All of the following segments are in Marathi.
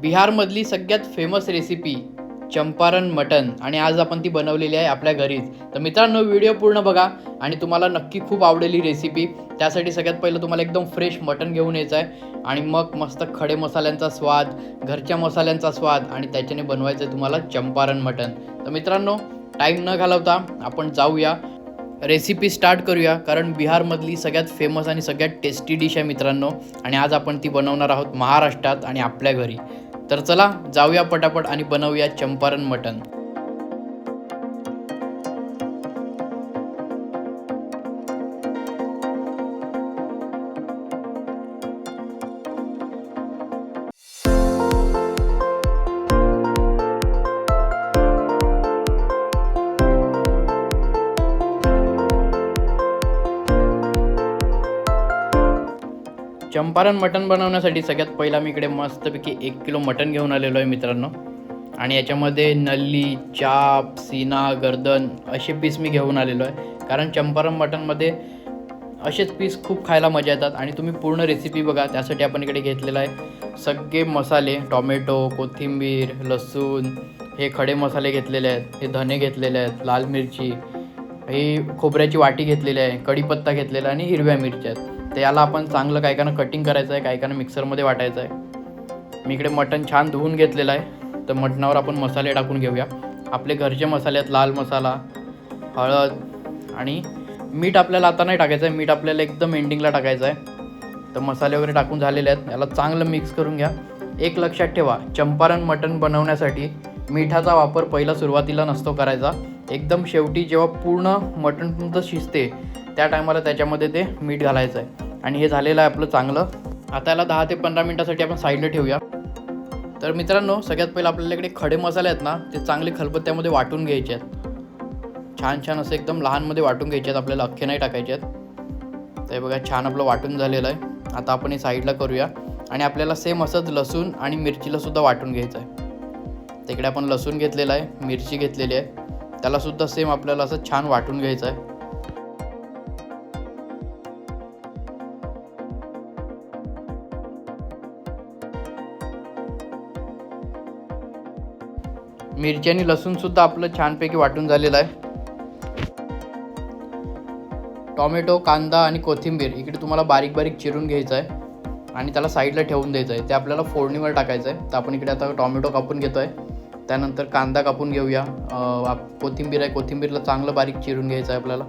बिहारमधली सगळ्यात फेमस रेसिपी चंपारण मटन आणि आज आपण ती बनवलेली आहे आपल्या घरीच. तर मित्रांनो, व्हिडिओ पूर्ण बघा आणि तुम्हाला नक्की खूप आवडेल ही रेसिपी. त्यासाठी सगळ्यात पहिलं तुम्हाला एकदम फ्रेश मटन घेऊन यायचं आहे आणि मग मस्त खडे मसाल्यांचा स्वाद, घरच्या मसाल्यांचा स्वाद आणि त्याच्याने बनवायचं आहे तुम्हाला चंपारण मटन. तर मित्रांनो, टाईम न घालवता आपण जाऊया, रेसिपी स्टार्ट करूया. कारण बिहारमधली सगळ्यात फेमस आणि सगळ्यात टेस्टी डिश आहे मित्रांनो, आणि आज आपण ती बनवणार आहोत महाराष्ट्रात आणि आपल्या घरी. तर चला जाऊया पटापट आणि बनवूया चंपारण मटन. चंपारण मटन बनवण्यासाठी सगळ्यात पहिला मी इकडे मस्तपैकी 1 किलो मटन घेऊन आलेलो आहे मित्रांनो. आणि याच्यामध्ये नल्ली, चाप, सीना, गर्दन असे पीस मी घेऊन आलेलो आहे. कारण चंपारण मटनमध्ये असेच पीस खूप खायला मजा येतात. आणि तुम्ही पूर्ण रेसिपी बघा. त्यासाठी आपण इकडे घेतलेलं आहे सगळे मसाले, टॉमॅटो, कोथिंबीर, लसूण, हे खडे मसाले घेतलेले आहेत, हे धने घेतलेले आहेत, लाल मिरची, ही खोबऱ्याची वाटी घेतलेली आहे, कढीपत्ता घेतलेला आणि हिरव्या मिरच्या आहेत. तर याला आपण चांगलं कायकानं कटिंग करायचं आहे, कायकानं मिक्सरमध्ये वाटायचं आहे. मी इकडे मटण छान धुवून घेतलेलं आहे. तर मटणावर आपण मसाले टाकून घेऊया. आपले घरचे मसाले आहेत, लाल मसाला, हळद आणि मीठ आपल्याला आता नाही टाकायचं आहे, मीठ आपल्याला एकदम एंडिंगला टाकायचं आहे. तर मसाले वगैरे टाकून झालेले आहेत. याला चांगलं मिक्स करून घ्या. एक लक्षात ठेवा, चंपारण मटण बनवण्यासाठी मिठाचा वापर पहिला सुरुवातीला नसतो करायचा. एकदम शेवटी जेव्हा पूर्ण मटण तुमचं शिजते त्या टायमाला त्याच्यामध्ये ते मीठ घालायचं आहे. आणि हे झालेलं आहे आपलं चांगलं. आता याला 10 ते 15 मिनटासाठी आपण साईडला ठेवूया. तर मित्रांनो, सगळ्यात पहिलं आपल्याला इकडे खडे मसाले आहेत ना, ते चांगले खलबत्त्यामध्ये वाटून घ्यायचे आहेत. छान छान असं एकदम लहानमध्ये वाटून घ्यायचे आहेत, आपल्याला अख्खे नाही टाकायचे आहेत. तर बघा, छान आपलं वाटून झालेलं आहे. आता आपण हे साईडला करूया. आणि आपल्याला सेम असंच लसूण आणि मिरचीला सुद्धा वाटून घ्यायचं आहे. तर इकडे आपण लसूण घेतलेला आहे, मिरची घेतलेली आहे, त्यालासुद्धा सेम आपल्याला असं छान वाटून घ्यायचं आहे. मिरची आणि लसूणसुद्धा आपलं छानपैकी वाटून झालेलं आहे. टॉमॅटो, कांदा आणि कोथिंबीर इकडे तुम्हाला बारीक बारीक चिरून घ्यायचं आहे आणि त्याला साईडला ठेवून द्यायचं आहे. ते आपल्याला फोडणीवर टाकायचं आहे. तर आपण इकडे आता टॉमॅटो कापून घेतो आहे, त्यानंतर कांदा कापून घेऊया. कोथिंबीर आहे, कोथिंबीरला चांगलं बारीक चिरून घ्यायचं आहे आपल्याला.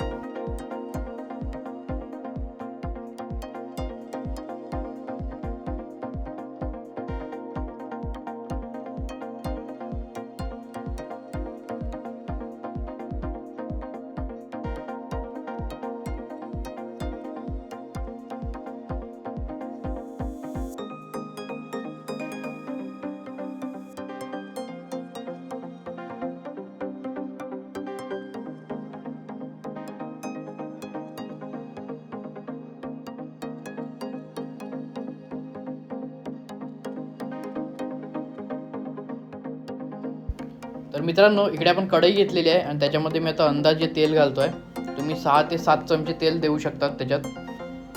तर मित्रांनो, इकडे आपण कढई घेतलेली आहे आणि त्याच्यामध्ये मी आता अंदाजे तेल घालतो आहे. तुम्ही 6 ते 7 चमचे तेल देऊ शकतात त्याच्यात.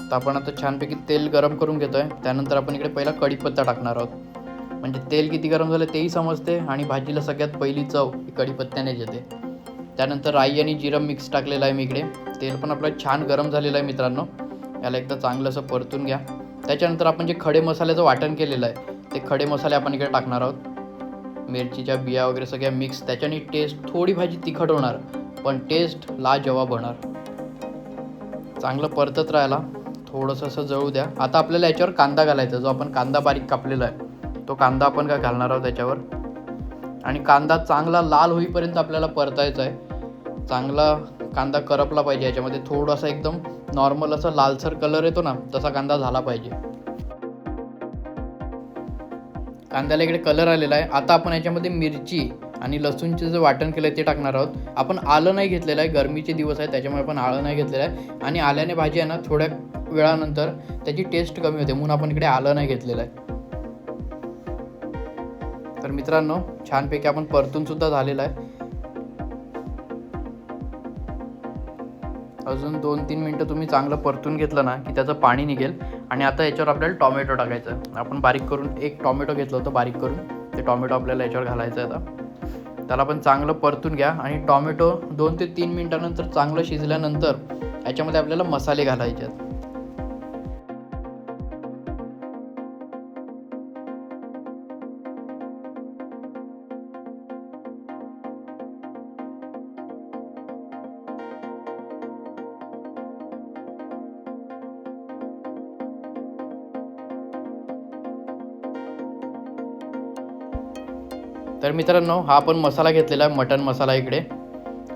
तर आपण आता छानपैकी तेल गरम करून घेतो आहे. त्यानंतर आपण इकडे पहिला कढीपत्ता टाकणार आहोत. म्हणजे तेल किती गरम झालं तेही समजते आणि भाजीला सगळ्यात पहिली चव ही कढीपत्त्यानेच येते. त्यानंतर राई आणि जिरं मिक्स टाकलेलं आहे मी इकडे. तेल पण आपलं छान गरम झालेलं आहे मित्रांनो. याला एकदा चांगलं असं परतून घ्या. त्याच्यानंतर आपण जे खडे मसाल्याचं वाटण केलेलं आहे ते खडे मसाले आपण इकडे टाकणार आहोत. मिरचीच्या बिया वगैरे सगळ्या मिक्स. त्याच्याने टेस्ट थोडी भाजी तिखट होणार, पण टेस्ट लाजवाब होणार. चांगलं परतत राहायला, थोडंसं असं जळू द्या. आता आपल्याला याच्यावर कांदा घालायचा, जो आपण कांदा बारीक कापलेला आहे तो कांदा आपण काय घालणार आहोत त्याच्यावर. आणि कांदा चांगला लाल होईपर्यंत आपल्याला परतायचा आहे. चांगला कांदा करपला पाहिजे याच्यामध्ये. थोडासा एकदम नॉर्मल असा लालसर कलर येतो ना, तसा कांदा झाला पाहिजे. कांद्याला इकडे कलर आलेला आहे. आता आपण याच्यामध्ये मिरची आणि लसूणचं जे वाटण केलं आहे ते टाकणार आहोत. आपण आलं नाही घेतलेलं आहे, गरमीचे दिवस आहे त्याच्यामुळे आपण आलं नाही घेतलेलं आहे. आणि आल्याने भाजी आहे ना, थोड्या वेळानंतर त्याची टेस्ट कमी होते, म्हणून आपण इकडे आलं नाही घेतलेलं आहे. तर मित्रांनो, छानपैकी आपण परतून सुद्धा झालेलं आहे. अजून 2-3 मिनटं तुम्ही चांगलं परतून घेतलं ना की त्याचं पाणी निघेल. आणि आता याच्यावर आपल्याला टॉमॅटो टाकायचं आहे. आपण बारीक करून एक टॉमॅटो घेतलं होतं बारीक करून, ते टॉमॅटो आपल्याला याच्यावर घालायचं आहे. आता त्याला पण चांगलं परतून घ्या. आणि टॉमॅटो 2 ते 3 मिनटानंतर चांगलं शिजल्यानंतर याच्यामध्ये आपल्याला मसाले घालायचे आहेत. तर मित्रांनो, हा आपण मसाला घेतलेला आहे, मटण मसाला इकडे.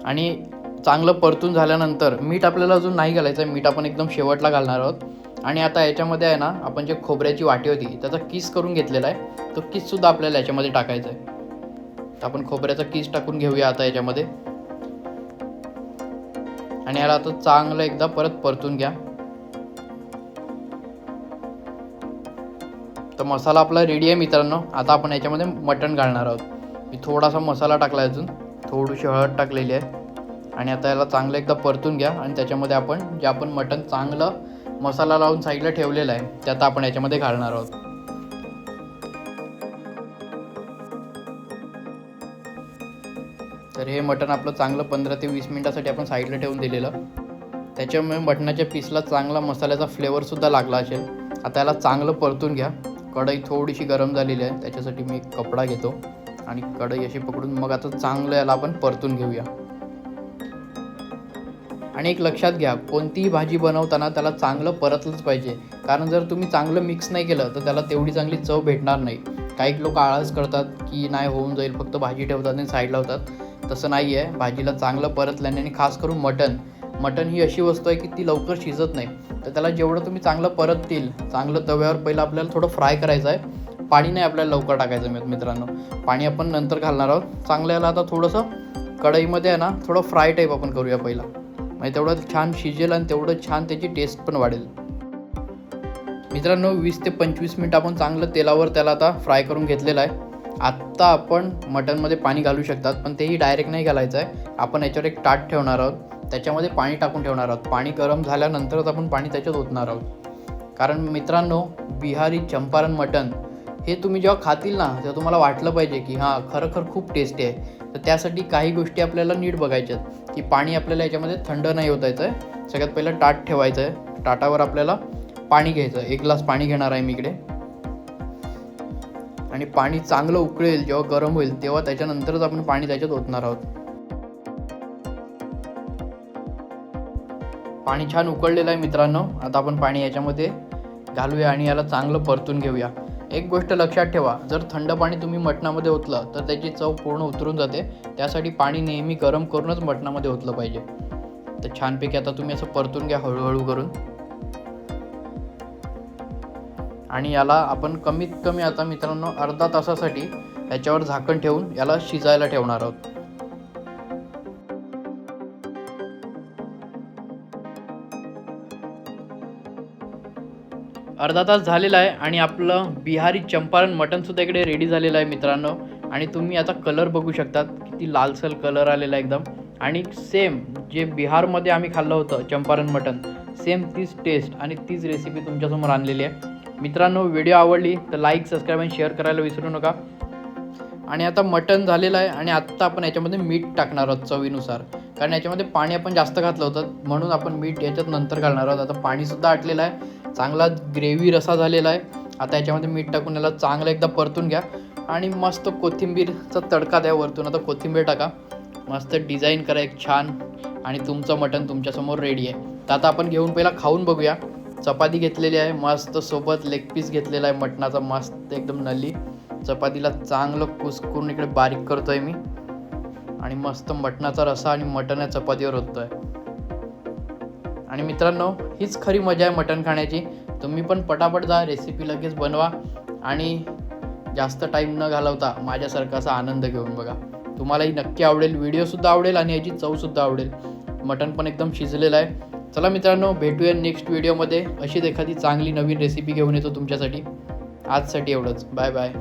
आणि चांगलं परतून झाल्यानंतर मीठ आपल्याला अजून नाही घालायचं आहे, मीठ आपण एकदम शेवटला घालणार आहोत. आणि आता याच्यामध्ये आहे ना, आपण जे खोबऱ्याची वाटी होती त्याचा किस करून घेतलेला आहे, तो किससुद्धा आपल्याला याच्यामध्ये टाकायचा आहे. तर आपण खोबऱ्याचा किस टाकून घेऊया आता याच्यामध्ये. आणि याला आता चांगलं एकदा परत परतून घ्या. तर मसाला आपला रेडी आहे मित्रांनो. आता आपण याच्यामध्ये मटण घालणार आहोत. मी थोडासा मसाला टाकला आहे, अजून थोडीशी हळद टाकलेली आहे. आणि आता याला चांगलं एकदा परतून घ्या. आणि त्याच्यामध्ये आपण मटण चांगलं मसाला लावून साईडला ठेवलेलं आहे ते आता आपण याच्यामध्ये घालणार आहोत. तर हे मटण आपलं चांगलं 15 ते 20 मिनिटासाठी आपण साईडला ठेवून दिलेलं. त्याच्यामुळे मटणाच्या पीसला चांगला मसाल्याचा फ्लेवरसुद्धा लागला असेल. आता याला चांगलं परतून घ्या. कढई थोडीशी गरम झालेली आहे, त्याच्यासाठी मी एक कपडा घेतो आणि कढई अशी पकडून मग आता चांगलं याला आपण परतून घेऊया. आणि एक लक्षात घ्या, कोणतीही भाजी बनवताना त्याला चांगलं परतलंच पाहिजे. कारण जर तुम्ही चांगलं मिक्स नाही केलं तर त्याला तेवढी चांगली चव भेटणार नाही. काही लोक आळस करतात की नाही होऊन जाईल, फक्त भाजी ठेवतात आणि साईडला होतात. तसं नाही आहे. भाजीला चांगलं परतल्याने, आणि खास करून मटण ही अशी वस्तू आहे की ती लवकर शिजत नाही. तर त्याला जेवढं तुम्ही चांगलं परततील, चांगलं तव्यावर पहिलं आपल्याला थोडं फ्राय करायचं आहे. पाणी नाही आपल्याला लवकर टाकायचं मित्रांनो, पाणी आपण नंतर घालणार आहोत. चांगलं याला आता थोडंसं कढईमध्ये आहे ना, थोडं फ्राय टाईप आपण करूया पहिला. म्हणजे तेवढं छान शिजेल आणि तेवढं छान त्याची टेस्ट पण वाढेल. मित्रांनो, 20 ते 25 मिनिट आपण चांगलं तेलावर त्याला आता फ्राय करून घेतलेलं आहे. आत्ता आपण मटनमध्ये पाणी घालू शकतात, पण तेही डायरेक्ट नाही घालायचं आहे. आपण याच्यावर एक ताट ठेवणार आहोत, त्याच्यामध्ये पाणी टाकून ठेवणार आहोत. पाणी गरम झाल्यानंतरच आपण पाणी त्याच्यात ओतणार आहोत. कारण मित्रांनो, बिहारी चंपारण मटण हे तुम्ही जेव्हा खातील ना, तेव्हा तुम्हाला वाटलं पाहिजे की हां, खरंखर खूप टेस्टी आहे. तर त्यासाठी काही गोष्टी आपल्याला नीट बघायच्या आहेत की पाणी आपल्याला याच्यामध्ये थंड नाही ओतायचं आहे. सगळ्यात पहिलं ताट ठेवायचं आहे. ताटावर आपल्याला पाणी घ्यायचं आहे. 1 ग्लास पाणी घेणार आहे मी इकडे. आणि पाणी चांगलं उकळेल, जेव्हा गरम होईल तेव्हा त्याच्यानंतरच आपण पाणी त्याच्यात ओतणार आहोत. पाणी छान उकळलेलं आहे मित्रांनो. आता आपण पाणी याच्यामध्ये घालूया आणि याला चांगलं परतून घेऊया. एक गोष्ट लक्षात ठेवा, जर थंड पाणी तुम्ही मटणामध्ये ओतलं तर त्याची चव पूर्ण उतरून जाते. त्यासाठी पाणी नेहमी गरम करूनच मटणामध्ये ओतलं पाहिजे. तर छानपैकी आता तुम्ही असं परतून घ्या हळूहळू करून. आणि याला आपण कमीत कमी आता मित्रांनो अर्धा तासासाठी याच्यावर झाकण ठेवून याला शिजायला ठेवणार आहोत. अर्धा तास झालेला आहे आणि आपलं बिहारी चंपारण मटणसुद्धा इकडे रेडी झालेलं आहे मित्रांनो. आणि तुम्ही आता कलर बघू शकतात, किती लालसर कलर आलेला आहे एकदम. आणि सेम जे बिहारमध्ये आम्ही खाल्लं होतं चंपारण मटण, सेम तीच टेस्ट आणि तीच रेसिपी तुमच्यासमोर आणलेली आहे. मित्रांनो, व्हिडिओ आवडली तर लाईक, सबस्क्राईब आणि शेअर करायला विसरू नका. आणि आता मटण झालेलं आहे आणि आत्ता आपण याच्यामध्ये मीठ टाकणार आहोत चवीनुसार. कारण याच्यामध्ये पाणी आपण जास्त घातलं होतं, म्हणून आपण मीठ याच्यात नंतर घालणार आहोत. आता पाणीसुद्धा आटलेलं आहे, चांगला ग्रेव्ही रसा झालेला आहे. आता याच्यामध्ये मीठ टाकून याला चांगलं एकदा परतून घ्या. आणि मस्त कोथिंबीरचा तडका द्या वरतून. आता कोथिंबीर टाका, मस्त डिझाईन करा एक छान, आणि तुमचं मटण तुमच्यासमोर रेडी आहे. तर आता आपण घेऊन पहिला खाऊन बघूया. चपाती घेतलेली आहे मस्त, सोबत लेग पीस घेतलेला आहे मटणाचा मस्त एकदम नल्ली. चपातीला चांगलं कुस्करून इकडे बारीक करतो आहे मी. आणि मस्त मटणाचा रसा आणि मटण या चपातीवर होतो आहे. आणि मित्रांनो, हीच खरी मजा आहे मटण खाण्याची. तुम्ही पण पटापट जा, रेसिपी लगेच बनवा आणि जास्त टाईम न घालवता माझ्यासारखा असा आनंद घेऊन बघा. तुम्हालाही नक्की आवडेल, व्हिडिओसुद्धा आवडेल आणि याची चवसुद्धा आवडेल. मटण पण एकदम शिजलेलं आहे. चला मित्रांनो, भेटूया नेक्स्ट व्हिडिओमध्ये. अशीच एखादी चांगली नवीन रेसिपी घेऊन येतो तुमच्यासाठी. आजसाठी एवढंच. Bye bye.